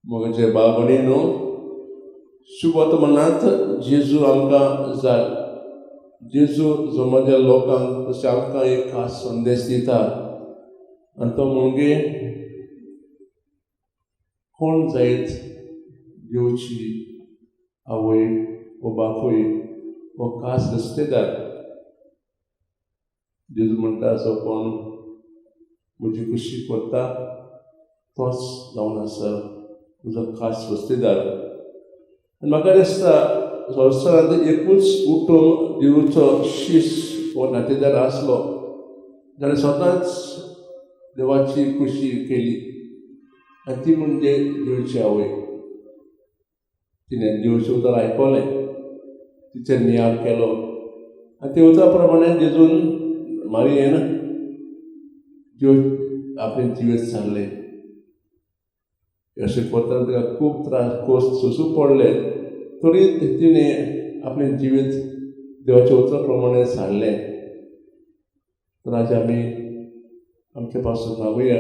म्हजे बाळ भयणीनो, शुभ वर्तमानांत जेजू आमकां जाय. जेजू समाजा लोकांक तशें आमकां एक खास संदेश दिता आनी तो म्हणजे कोण जायत देवची आवय व बापूय हो खास रिश्तेदार. जेजू म्हणटा असो कोण म्हजी कुशी करता तोच जावन आसा तुजो खास रिश्तेदार. आनी म्हाका दिसता संवसारांत एकूच कुटूंब देवचो शिश हो नातेदार आसलो जाणें स्वताच देवाची कुशी केली आनी ती म्हणजे देवची आवय. तिणें देवचें उतर आयकलें, तिचेर नियाळ केलो आनी ते उतरा प्रमाणे जेजून मारयेन आपलें जिवीत सारलें. अशें करतना तिका खूब त्रास कोस सोंसूं पडले, तरी तिणें आपलें जिवीत देवाच्या उतरा प्रमाणे सारलें. तर आज आमी आमचे पासून मागुया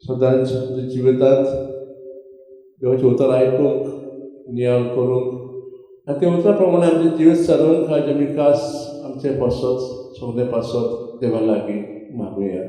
सदांच जिवितांत देवाचें उतर आयकूंक, नियाळ करूंक आनी ते उतरा प्रमाणे आमचें जिवीत सारूंक आज आमी खास आमचे पासत सगळे पासत देवा लागीं मागुया.